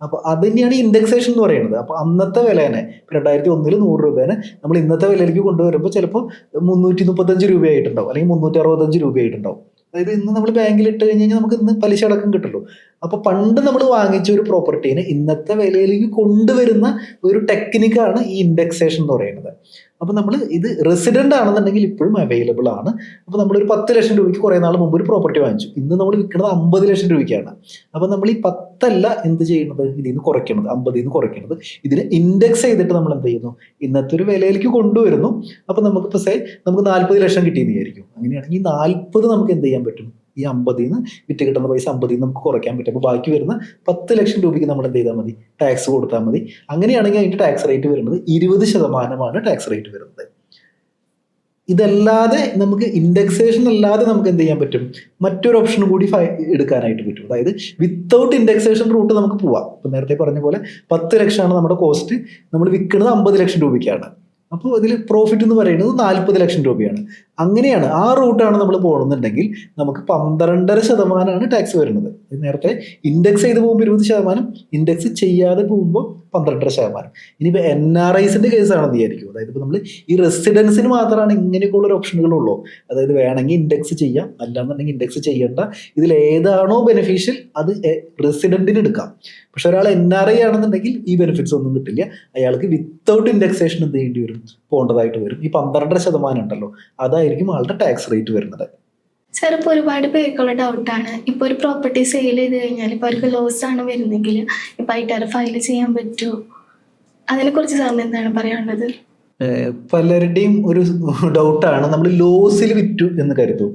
അപ്പോൾ അത് തന്നെയാണ് ഇൻഡെക്സേഷൻ എന്ന് പറയുന്നത്. അപ്പോൾ അന്നത്തെ വിലേനെ 2001 100 രൂപേനെ നമ്മൾ ഇന്നത്തെ വിലയിലേക്ക് കൊണ്ടുവരുമ്പോൾ ചിലപ്പോൾ 335 രൂപയായിട്ടുണ്ടാവും, അല്ലെങ്കിൽ 365 രൂപയായിട്ടുണ്ടാവും. അതായത് ഇന്ന് നമ്മൾ ബാങ്കിൽ ഇട്ട് കഴിഞ്ഞ് കഴിഞ്ഞാൽ നമുക്ക് ഇന്ന് പലിശ അടക്കം കിട്ടുള്ളൂ. അപ്പോൾ പണ്ട് നമ്മൾ വാങ്ങിച്ച ഒരു പ്രോപ്പർട്ടീനെ ഇന്നത്തെ വിലയിലേക്ക് കൊണ്ടുവരുന്ന ഒരു ടെക്നിക്കാണ് ഈ ഇൻഡെക്സേഷൻ എന്ന് പറയുന്നത്. അപ്പോൾ നമ്മൾ ഇത് റെസിഡൻ്റ് ആണെന്നുണ്ടെങ്കിൽ ഇപ്പോഴും അവൈലബിൾ ആണ്. അപ്പോൾ നമ്മളൊരു 10 ലക്ഷം രൂപയ്ക്ക് കുറേ നാൾ മുമ്പ് ഒരു പ്രോപ്പർട്ടി വാങ്ങിച്ചു, ഇന്ന് നമ്മൾ വിൽക്കുന്നത് 50 ലക്ഷം രൂപയ്ക്കാണ്. അപ്പോൾ നമ്മൾ ഈ 10 എന്ത് ചെയ്യുന്നത്, ഇതിൽ നിന്ന് കുറയ്ക്കുന്നത്, 50 നിന്ന് കുറയ്ക്കുന്നത്, ഇതിന് ഇൻഡെക്സ് ചെയ്തിട്ട് നമ്മൾ എന്ത് ചെയ്യുന്നു, ഇന്നത്തെ ഒരു വിലയിലേക്ക് കൊണ്ടുവരുന്നു. അപ്പോൾ നമുക്ക് നമുക്ക് 40 ലക്ഷം കിട്ടിയെന്ന് വിചാരിക്കും. അങ്ങനെയാണെങ്കിൽ ഈ 40 നമുക്ക് എന്ത് ചെയ്യാൻ പറ്റും, ഈ 50 നിന്ന് വിറ്റ് കിട്ടുന്ന പൈസ 50 നമുക്ക് കുറയ്ക്കാൻ പറ്റും. അപ്പോൾ ബാക്കി വരുന്ന 10 ലക്ഷം രൂപയ്ക്ക് നമ്മൾ എന്ത് ചെയ്താൽ മതി, ടാക്സ് കൊടുത്താൽ മതി. അങ്ങനെയാണെങ്കിൽ അതിൻ്റെ ടാക്സ് റേറ്റ് വരുന്നത് 20% ടാക്സ് റേറ്റ് വരുന്നത്. ഇതല്ലാതെ നമുക്ക് ഇൻഡെക്സേഷൻ അല്ലാതെ നമുക്ക് എന്ത് ചെയ്യാൻ പറ്റും, മറ്റൊരു ഓപ്ഷൻ കൂടി എടുക്കാനായിട്ട് പറ്റും. അതായത് വിത്തൗട്ട് ഇൻഡെക്സേഷൻ റൂട്ട് നമുക്ക് പോവാം. ഇപ്പം നേരത്തെ പറഞ്ഞ പോലെ 10 ലക്ഷമാണ് നമ്മുടെ കോസ്റ്റ്, നമ്മൾ വിൽക്കുന്നത് 50 ലക്ഷം രൂപയ്ക്കാണ്. അപ്പോൾ അതിൽ പ്രോഫിറ്റ് എന്ന് പറയുന്നത് 40 ലക്ഷം രൂപയാണ്. അങ്ങനെയാണ് ആ റൂട്ടാണ് നമ്മൾ പോകുന്നുണ്ടെങ്കിൽ നമുക്ക് 12.5% ടാക്സ് വരുന്നത്. നേരത്തെ ഇൻഡെക്സ് ചെയ്ത് പോകുമ്പോൾ 20%, ഇൻഡെക്സ് ചെയ്യാതെ പോകുമ്പോൾ 12.5%. ഇനിയിപ്പോൾ NRIസിന്റെ കേസാണെന്ന് വിചാരിക്കും. അതായത് ഇപ്പോൾ നമ്മൾ ഈ റെസിഡൻസിന് മാത്രമാണ് ഇങ്ങനെയൊക്കെയുള്ള ഒരു ഓപ്ഷനുകളുള്ളൂ. അതായത് വേണമെങ്കിൽ ഇൻഡെക്സ് ചെയ്യാം, അല്ലാന്നുണ്ടെങ്കിൽ ഇൻഡെക്സ് ചെയ്യേണ്ട. ഇതിൽ ഏതാണോ ബെനിഫിഷ്യൽ അത് റെസിഡന്റിന് എടുക്കാം. പക്ഷെ ഒരാൾ NRI ആണെന്നുണ്ടെങ്കിൽ ഈ ബെനിഫിറ്റ്സ് ഒന്നും കിട്ടില്ല. അയാൾക്ക് വിത്തൗട്ട് ഇൻഡെക്സേഷൻ എന്ത് ചെയ്യേണ്ടി വരും, പോകേണ്ടതായിട്ട് വരും. ഈ 12.5% ഉണ്ടല്ലോ, അതായിരിക്കും ആളുടെ ടാക്സ് റേറ്റ് വരുന്നത്. സാർ, ഇപ്പോൾ ഒരുപാട് പേർക്കുള്ള ഡൗട്ടാണ്. ഇപ്പോൾ ഒരു പ്രോപ്പർട്ടി സെയിൽ ചെയ്ത് കഴിഞ്ഞാൽ ഇപ്പോൾ അവർക്ക് ലോസ് ആണ് വരുന്നെങ്കിൽ ഇപ്പോൾ ITR ഫയൽ ചെയ്യാൻ പറ്റുമോ? അതിനെക്കുറിച്ച് സാറിന് എന്താണ് പറയാനുള്ളത്? പലരുടെയും ഒരു ഡൗട്ടാണ്, നമ്മൾ ലോസിൽ വിറ്റു എന്ന് കരുതും.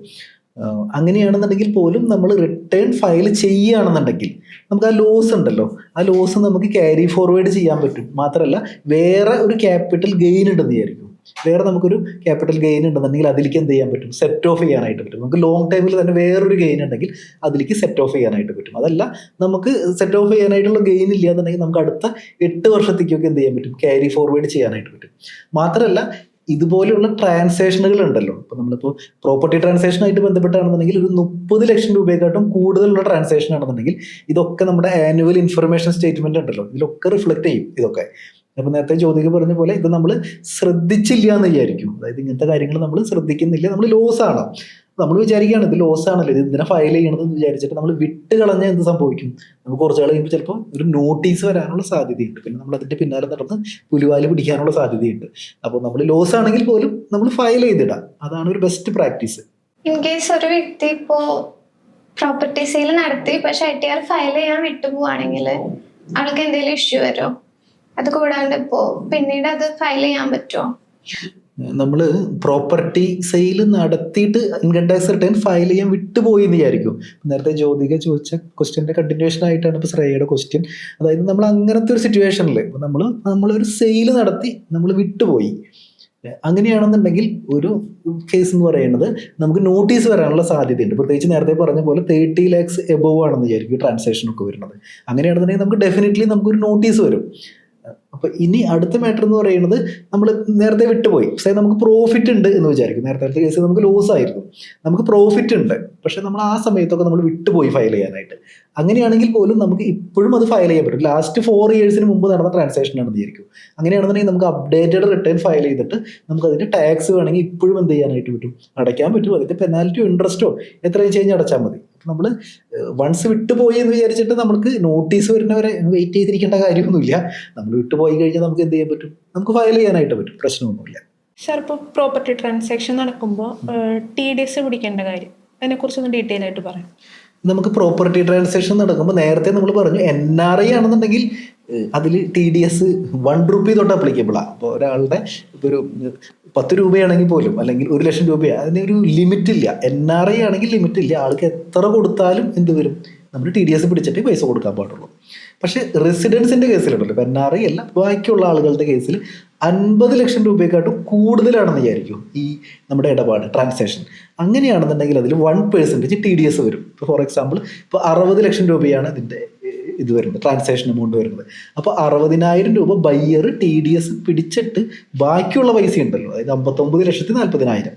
അങ്ങനെയാണെന്നുണ്ടെങ്കിൽ പോലും നമ്മൾ റിട്ടേൺ ഫയൽ ചെയ്യുകയാണെന്നുണ്ടെങ്കിൽ നമുക്ക് ആ ലോസ് ഉണ്ടല്ലോ, ആ ലോസ് നമുക്ക് ക്യാരി ഫോർവേഡ് ചെയ്യാൻ പറ്റും. മാത്രമല്ല വേറെ ഒരു ക്യാപിറ്റൽ ഗെയിൻ ഉണ്ടെന്ന് വിചാരിക്കും. വേറെ നമുക്കൊരു ക്യാപിറ്റൽ ഗെയിൻ ഉണ്ടെന്നുണ്ടെങ്കിൽ അതിലേക്ക് എന്ത് ചെയ്യാൻ പറ്റും, സെറ്റ് ഓഫ് ചെയ്യാനായിട്ട് പറ്റും. നമുക്ക് ലോങ് ടൈമിൽ തന്നെ വേറൊരു ഗെയിൻ ഉണ്ടെങ്കിൽ അതിലേക്ക് സെറ്റ് ഓഫ് ചെയ്യാനായിട്ട് പറ്റും. അതല്ല നമുക്ക് സെറ്റ് ഓഫ് ചെയ്യാനായിട്ടുള്ള ഗെയിൻ ഇല്ല എന്നുണ്ടെങ്കിൽ നമുക്ക് അടുത്ത 8 വർഷത്തേക്കൊക്കെ എന്ത് ചെയ്യാൻ പറ്റും, ക്യാരി ഫോർവേഡ് ചെയ്യാനായിട്ട് പറ്റും. മാത്രമല്ല ഇതുപോലെയുള്ള ട്രാൻസാക്ഷനുകൾ ഉണ്ടല്ലോ, ഇപ്പൊ നമ്മളിപ്പോൾ പ്രോപ്പർട്ടി ട്രാൻസാക്ഷനായിട്ട് ബന്ധപ്പെട്ടാണെന്നുണ്ടെങ്കിൽ ഒരു 30 ലക്ഷം രൂപയെക്കാട്ടും കൂടുതലുള്ള ട്രാൻസാക്ഷൻ ആണെന്നുണ്ടെങ്കിൽ ഇതൊക്കെ നമ്മുടെ ആനുവൽ ഇൻഫർമേഷൻ സ്റ്റേറ്റ്മെന്റ് ഉണ്ടല്ലോ, ഇതിലൊക്കെ റിഫ്ലക്ട് ചെയ്യും ഇതൊക്കെ. അപ്പൊ നേരത്തെ ജ്യോതിക പറഞ്ഞ പോലെ ഇത് നമ്മൾ ശ്രദ്ധിച്ചില്ല എന്ന് വിചാരിക്കും. അതായത് ഇങ്ങനത്തെ കാര്യങ്ങൾ നമ്മൾ ശ്രദ്ധിക്കുന്നില്ല, നമ്മൾ ലോസ് ആണ്, നമ്മൾ വിചാരിക്കുകയാണ് ഇത് ലോസ് ആണല്ലോ, ഇത് എന്തിനാ ഫയൽ ചെയ്യണമെന്ന് വിചാരിച്ചിട്ട് നമ്മൾ വിട്ട് കളഞ്ഞാൽ എന്ത് സംഭവിക്കും, നമുക്ക് കുറച്ച് നാൾ കഴിയുമ്പോൾ ചിലപ്പോൾ ഒരു നോട്ടീസ് വരാനുള്ള സാധ്യതയുണ്ട്. പിന്നെ നമ്മൾ അതിന്റെ പിന്നാലെ നടന്ന് പുലിവാല് പിടിക്കാനുള്ള സാധ്യതയുണ്ട്. അപ്പോൾ നമ്മൾ ലോസ് ആണെങ്കിൽ പോലും നമ്മൾ ഫയൽ ചെയ്തിടാം, അതാണ് ഒരു ബെസ്റ്റ് പ്രാക്ടീസ്. ഇൻ കേസ് ഒരു വ്യക്തി ഇപ്പോ പ്രോപ്പർട്ടി സെയിൽ നടത്തി പക്ഷെ ITR ഫയൽ ചെയ്യാൻ വിട്ടുപോവാണെങ്കിൽ ആൾക്ക് എന്തെങ്കിലും ഇഷ്യൂ വരുമോ? അത് കൂടാണ്ട് ഇപ്പോ പിന്നീട് അത് ഫയൽ ചെയ്യാൻ പറ്റുമോ? നമ്മൾ പ്രോപ്പർട്ടി സെയിൽ നടത്തിയിട്ട് ഇൻകം ടാക്സ് റിട്ടേൺ ഫയൽ ചെയ്യാൻ വിട്ടുപോയി എന്ന് വിചാരിക്കും. നേരത്തെ ജ്യോതിക ചോദിച്ച ക്വസ്റ്റ്യൻ്റെ കണ്ടിന്യൂഷൻ ആയിട്ടാണ് ഇപ്പോൾ ശ്രേയയുടെ ക്വസ്റ്റ്യൻ. അതായത് നമ്മൾ അങ്ങനത്തെ ഒരു സിറ്റുവേഷനിൽ നമ്മളൊരു സെയിൽ നടത്തി നമ്മൾ വിട്ടുപോയി, അങ്ങനെയാണെന്നുണ്ടെങ്കിൽ ഒരു കേസ് എന്ന് പറയുന്നത് നമുക്ക് നോട്ടീസ് വരാനുള്ള സാധ്യതയുണ്ട്. പ്രത്യേകിച്ച് നേരത്തെ പറഞ്ഞ പോലെ 30 lakhs എബോവ് ആണെന്ന് വിചാരിക്കും ട്രാൻസാക്ഷൻ ഒക്കെ വരുന്നത്. അങ്ങനെയാണെന്നുണ്ടെങ്കിൽ നമുക്ക് ഡെഫിനറ്റ്ലി നമുക്കൊരു നോട്ടീസ് വരും. അപ്പൊ ഇനി അടുത്ത മാറ്റർ എന്ന് പറയുന്നത് നമ്മൾ നേരത്തെ വിട്ടുപോയി, പക്ഷേ നമുക്ക് പ്രോഫിറ്റ് ഉണ്ട് എന്ന് വിചാരിക്കും. നേരത്തെ കേസിൽ നമുക്ക് ലോസ് ആയിരുന്നു, നമുക്ക് പ്രോഫിറ്റ് ഉണ്ട്, പക്ഷെ നമ്മൾ ആ സമയത്തൊക്കെ നമ്മൾ വിട്ടുപോയി ഫയൽ ചെയ്യാനായിട്ട്. അങ്ങനെയാണെങ്കിൽ പോലും നമുക്ക് ഇപ്പോഴും അത് ഫയൽ ചെയ്യാൻ പറ്റും. ലാസ്റ്റ് 4 years മുമ്പ് നടന്ന ട്രാൻസാക്ഷൻ ആണെന്ന് വിചാരിക്കും. അങ്ങനെയാണെന്നുണ്ടെങ്കിൽ നമുക്ക് അപ്ഡേറ്റഡ് റിട്ടേൺ ഫയൽ ചെയ്തിട്ട് നമുക്ക് അതിന്റെ ടാക്സ് വേണമെങ്കിൽ ഇപ്പോഴും എന്ത് ചെയ്യാനായിട്ട് പറ്റും, അടയ്ക്കാൻ പറ്റും. അതിന്റെ പെനാൽറ്റിയോ ഇൻട്രസ്റ്റോ എത്രയും ചേഞ്ച് അടച്ചാൽ മതി. നമ്മൾ വൺസ് വിട്ടുപോയി എന്ന് വിചാരിച്ചിട്ട് നമുക്ക് നോട്ടീസ് വരുന്നവരെ വെയിറ്റ് ചെയ്തിരിക്കേണ്ട കാര്യമൊന്നുമില്ല. നമ്മൾ വിട്ടുപോയി കഴിഞ്ഞാൽ നമുക്ക് എന്ത് ചെയ്യാൻ പറ്റും, നമുക്ക് ഫയൽ ചെയ്യാനായിട്ട് പറ്റും, പ്രശ്നമൊന്നുമില്ല. സാർ, ഇപ്പോൾ പ്രോപ്പർട്ടി ട്രാൻസാക്ഷൻ നടക്കുമ്പോൾ TDS പിടിക്കേണ്ട കാര്യം അതിനെക്കുറിച്ചൊന്ന് ഡീറ്റെയിൽ ആയിട്ട് പറയാം. നമുക്ക് പ്രോപ്പർട്ടി ട്രാൻസാക്ഷൻ നടക്കുമ്പോൾ നേരത്തെ നമ്മൾ പറഞ്ഞു NRI ആണെന്നുണ്ടെങ്കിൽ അതിൽ TDS 1 rupee തൊട്ട് അപ്ലിക്കബിളാണ്. അപ്പോൾ ഒരാളുടെ ഇപ്പോൾ ഒരു 10 രൂപയാണെങ്കിൽ പോലും അല്ലെങ്കിൽ 1 ലക്ഷം രൂപയാണ്, അതിനൊരു ലിമിറ്റ് ഇല്ല. NRI ആണെങ്കിൽ ലിമിറ്റ് ഇല്ല, ആൾക്ക് എത്ര കൊടുത്താലും എന്ത് വരും, നമ്മൾ TDS പിടിച്ചിട്ട് പൈസ കൊടുക്കാൻ പാടുള്ളൂ. പക്ഷേ റെസിഡൻസിൻ്റെ കേസിലുണ്ടല്ലോ, ഇപ്പോൾ NRI അല്ല ബാക്കിയുള്ള ആളുകളുടെ കേസിൽ 50 ലക്ഷം രൂപയെക്കാട്ടും കൂടുതലാണെന്ന് വിചാരിക്കും ഈ നമ്മുടെ ഇടപാട് ട്രാൻസാക്ഷൻ. അങ്ങനെയാണെന്നുണ്ടെങ്കിൽ അതിൽ 1% TDS വരും. ഇപ്പോൾ ഫോർ എക്സാമ്പിൾ ഇപ്പോൾ 60 ലക്ഷം രൂപയാണ് ഇതിൻ്റെ ഇത് വരുന്നത്, ട്രാൻസാക്ഷൻ എമൗണ്ട് വരുന്നത്. അപ്പോൾ 60,000 രൂപ ബയ്യർ TDS പിടിച്ചിട്ട് ബാക്കിയുള്ള പൈസ ഉണ്ടല്ലോ, അതായത് 59,40,000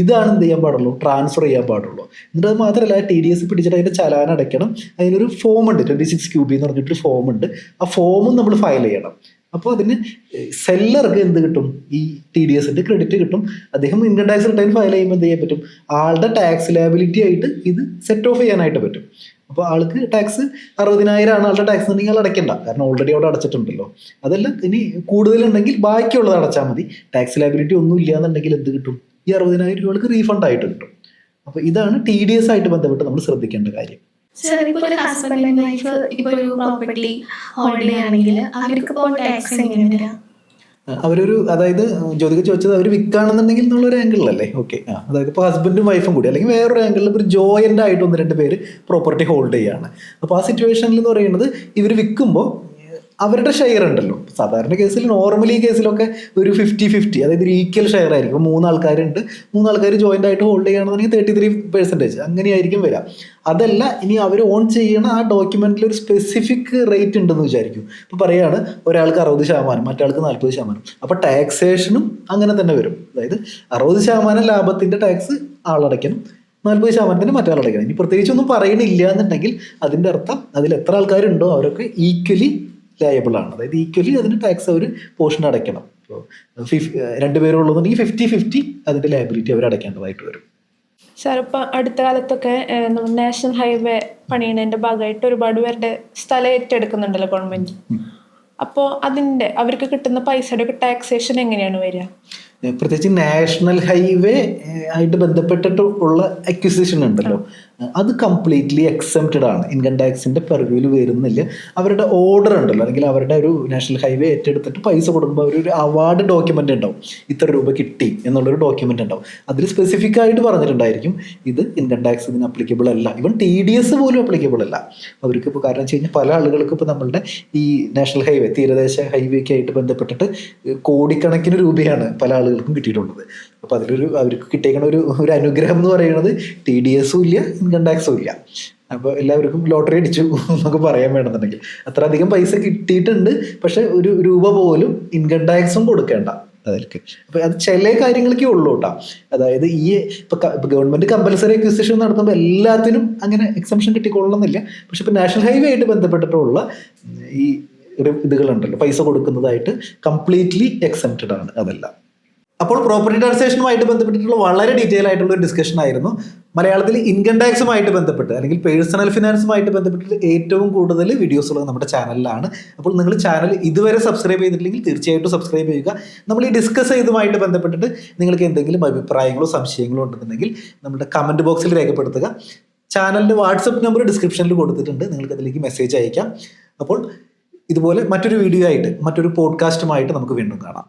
ഇതാണ് എന്ത് ചെയ്യാൻ പാടുള്ളൂ, ട്രാൻസ്ഫർ ചെയ്യാൻ പാടുള്ളൂ. എന്നിട്ട് അത് മാത്രമല്ല TDS പിടിച്ചിട്ട് അതിൻ്റെ ചലാൻ അടയ്ക്കണം. അതിനൊരു ഫോം ഉണ്ട്, 26QB എന്ന് പറഞ്ഞിട്ടൊരു ഫോം ഉണ്ട്. ആ ഫോമും നമ്മൾ ഫയൽ ചെയ്യണം. അപ്പോൾ അതിന് സെല്ലർക്ക് എന്ത് കിട്ടും, ഈ TDSന്റെ ക്രെഡിറ്റ് കിട്ടും. അദ്ദേഹം ഇൻകം ടാക്സ് റിട്ടേൺ ഫയൽ ചെയ്യുമ്പോൾ എന്ത് ചെയ്യാൻ പറ്റും, ആളുടെ ടാക്സ് ലയബിലിറ്റി ആയിട്ട് ഇത് സെറ്റ് ഓഫ് ചെയ്യാനായിട്ട് പറ്റും. അപ്പോൾ ആൾക്ക് ടാക്സ് 60,000 ആണ് ആളുടെ ടാക്സ് ഉണ്ടെങ്കിൽ ആൾ അടയ്ക്കണ്ട, കാരണം ഓൾറെഡി അവിടെ അടച്ചിട്ടുണ്ടല്ലോ. അതല്ല ഇനി കൂടുതലുണ്ടെങ്കിൽ ബാക്കിയുള്ളത് അടച്ചാൽ മതി. ടാക്സ് ലയബിലിറ്റി ഒന്നും ഇല്ല എന്നുണ്ടെങ്കിൽ എന്ത് കിട്ടും, ഈ 60,000 രൂപകൾക്ക് റീഫണ്ട് ആയിട്ട് കിട്ടും. അപ്പോൾ ഇതാണ് TDS ആയിട്ട് ബന്ധപ്പെട്ട് നമ്മൾ ശ്രദ്ധിക്കേണ്ട കാര്യം. സാർ, ഇപ്പോൾ ഒരു ഹസ്ബൻഡ് ആൻഡ് വൈഫ് ഇപ്പോൾ ഒരു പ്രോപ്പർട്ടി ഹോൾഡ് ചെയ്യുകയാണെങ്കിൽ അവർക്ക് ഇപ്പോൾ ടാക്സ് എങ്ങനെ വരിക? അവരൊരു, അതായത് ജ്യോതിക ചോദിച്ചത് അവർ വിൽക്കുകയാണെന്നുണ്ടെങ്കിൽ എന്നുള്ളൊരു ആംഗിളിലല്ലേ. ഓക്കെ, അതായത് ഇപ്പോൾ ഹസ്ബൻഡും വൈഫും കൂടി അല്ലെങ്കിൽ വേറൊരു ആംഗിളിൽ ഒരു ജോയിൻ്റ് ആയിട്ട് 1-2 പേര് പ്രോപ്പർട്ടി ഹോൾഡ് ചെയ്യുകയാണ്. അപ്പോൾ ആ സിറ്റുവേഷനിൽ എന്ന് പറയുന്നത് ഇവർ വിൽക്കുമ്പോൾ അവരുടെ ഷെയർ ഉണ്ടല്ലോ. സാധാരണ കേസിൽ നോർമലി ഈ കേസിലൊക്കെ ഒരു 50-50, അതായത് ഒരു ഈക്വൽ ഷെയർ ആയിരിക്കും. ഇപ്പോൾ 3 ആൾക്കാരുണ്ട്, 3 ആൾക്കാർ ജോയിൻ്റ് ആയിട്ട് ഹോൾഡ് ചെയ്യുകയാണെന്നുണ്ടെങ്കിൽ 33% അങ്ങനെയായിരിക്കും വരിക. അതല്ല, ഇനി അവർ ഓൺ ചെയ്യണ ആ ഡോക്യുമെന്റിൽ ഒരു സ്പെസിഫിക് റേറ്റ് ഉണ്ടെന്ന് വിചാരിക്കും. ഇപ്പോൾ പറയുകയാണ് ഒരാൾക്ക് 60%, മറ്റാൾക്ക് 40%. അപ്പോൾ ടാക്സേഷനും അങ്ങനെ തന്നെ വരും. അതായത് 60% ലാഭത്തിന്റെ ടാക്സ് ആളടയ്ക്കണം, 40% മറ്റാളടയ്ക്കണം. ഇനി പ്രത്യേകിച്ചൊന്നും പറയണില്ല എന്നുണ്ടെങ്കിൽ അതിൻ്റെ അർത്ഥം അതിൽ എത്ര ആൾക്കാരുണ്ടോ അവരൊക്കെ ഈക്വലി ലയബിൾ ആണ്. അതായത് ഈക്വലി അതിന് ടാക്സ് അവർ പോർഷൻ അടയ്ക്കണം. ഇപ്പോൾ 2 പേരുള്ളതെന്നുണ്ടെങ്കിൽ 50-50 അതിൻ്റെ ലയബിലിറ്റി അവർ അടയ്ക്കേണ്ടതായിട്ട് വരും. സാർ, ഇപ്പം അടുത്ത കാലത്തൊക്കെ നമ്മൾ നാഷണൽ ഹൈവേ പണിയണതിൻ്റെ ഭാഗമായിട്ട് ഒരുപാട് പേരുടെ സ്ഥലം ഏറ്റെടുക്കുന്നുണ്ടല്ലോ ഗവൺമെൻറ്. അപ്പോൾ അവർക്ക് കിട്ടുന്ന പൈസയുടെ ഒക്കെ ടാക്സേഷൻ എങ്ങനെയാണ് വരിക? പ്രത്യേകിച്ച് നാഷണൽ ഹൈവേ ആയിട്ട് ബന്ധപ്പെട്ടിട്ടുള്ള അക്വിസിഷൻ ഉണ്ടല്ലോ, അത് കംപ്ലീറ്റ്ലി എക്സംപ്റ്റഡ് ആണ്, ഇൻകം ടാക്സിൻ്റെ പെർവ്യൂവിൽ വരുന്നില്ല. അവരുടെ ഓർഡർ ഉണ്ടല്ലോ, അല്ലെങ്കിൽ അവരുടെ ഒരു നാഷണൽ ഹൈവേ ഏറ്റെടുത്തിട്ട് പൈസ കൊടുക്കുമ്പോൾ അവരൊരു അവാർഡ് ഡോക്യുമെൻ്റ് ഉണ്ടാവും, ഇത്ര രൂപ കിട്ടി എന്നുള്ളൊരു ഡോക്യുമെൻ്റ് ഉണ്ടാവും. അതിൽ സ്പെസിഫിക് ആയിട്ട് പറഞ്ഞിട്ടുണ്ടായിരിക്കും ഇത് ഇൻകം ടാക്സ് ഇതിന് അപ്ലിക്കബിൾ അല്ല, ഈവൻ TDS പോലും അപ്ലിക്കബിൾ അല്ല അവർക്ക്. ഇപ്പോൾ കാരണം വെച്ച് കഴിഞ്ഞാൽ പല ആളുകൾക്ക് ഇപ്പോൾ നമ്മളുടെ ഈ നാഷണൽ ഹൈവേ, തീരദേശ ഹൈവേക്ക് ആയിട്ട് ബന്ധപ്പെട്ടിട്ട് കോടിക്കണക്കിന് രൂപയാണ് പല ആളുകൾക്കും കിട്ടിയിട്ടുള്ളത്. അപ്പോൾ അവർക്ക് കിട്ടിയേക്കണ ഒരു അനുഗ്രഹം എന്ന് പറയുന്നത് TDS-ഉം ഇല്ല, ഇൻകം ടാക്സും ഇല്ല. അപ്പോൾ എല്ലാവർക്കും ലോട്ടറി അടിച്ചു എന്നൊക്കെ പറയാൻ വേണമെന്നുണ്ടെങ്കിൽ അത്ര അധികം പൈസ കിട്ടിയിട്ടുണ്ട്, പക്ഷെ ഒരു രൂപ പോലും ഇൻകം ടാക്സും കൊടുക്കേണ്ട അതിലേക്ക്. അപ്പോൾ അത് ചില കാര്യങ്ങൾക്കേ ഉള്ളൂ കേട്ടോ. അതായത് ഇപ്പോൾ ഗവൺമെൻറ് കമ്പൽസറി അക്വിസിഷൻ നടത്തുമ്പോൾ എല്ലാത്തിനും അങ്ങനെ എക്സംഷൻ കിട്ടിക്കൊള്ളണമെന്നില്ല. പക്ഷെ ഇപ്പോൾ നാഷണൽ ഹൈവേ ആയിട്ട് ബന്ധപ്പെട്ടിട്ടുള്ള ഈ ഇതുകളുണ്ടല്ലോ, പൈസ കൊടുക്കുന്നതായിട്ട് കംപ്ലീറ്റ്ലി എക്സംപ്റ്റഡ് ആണ് അതെല്ലാം. അപ്പോൾ പ്രോപ്പർട്ടി ടാക്സേഷനുമായിട്ട് ബന്ധപ്പെട്ടിട്ടുള്ള വളരെ ഡീറ്റെയിൽ ആയിട്ടുള്ള ഒരു ഡിസ്കഷൻ ആയിരുന്നു. മലയാളത്തിൽ ഇൻകം ടാക്സുമായിട്ട് ബന്ധപ്പെട്ട് അല്ലെങ്കിൽ പേഴ്സണൽ ഫിനാൻസുമായിട്ട് ബന്ധപ്പെട്ടിട്ട് ഏറ്റവും കൂടുതൽ വീഡിയോസ് ഉള്ളത് നമ്മുടെ ചാനലിലാണ്. അപ്പോൾ നിങ്ങൾ ചാനൽ ഇതുവരെ സബ്സ്ക്രൈബ് ചെയ്തിട്ടില്ലെങ്കിൽ തീർച്ചയായിട്ടും സബ്സ്ക്രൈബ് ചെയ്യുക. നമ്മൾ ഈ ഡിസ്കസ് ചെയ്തതുമായിട്ട് ബന്ധപ്പെട്ടിട്ട് നിങ്ങൾക്ക് എന്തെങ്കിലും അഭിപ്രായങ്ങളോ സംശയങ്ങളോ ഉണ്ടെന്നുണ്ടെങ്കിൽ നമ്മുടെ കമൻറ്റ് ബോക്സിൽ രേഖപ്പെടുത്തുക. ചാനലിൻ്റെ വാട്സപ്പ് നമ്പർ ഡിസ്ക്രിപ്ഷനിൽ കൊടുത്തിട്ടുണ്ട്, നിങ്ങൾക്ക് അതിലേക്ക് മെസ്സേജ് അയക്കാം. അപ്പോൾ ഇതുപോലെ മറ്റൊരു വീഡിയോ ആയിട്ട്, മറ്റൊരു പോഡ്കാസ്റ്റുമായിട്ട് നമുക്ക് വീണ്ടും കാണാം.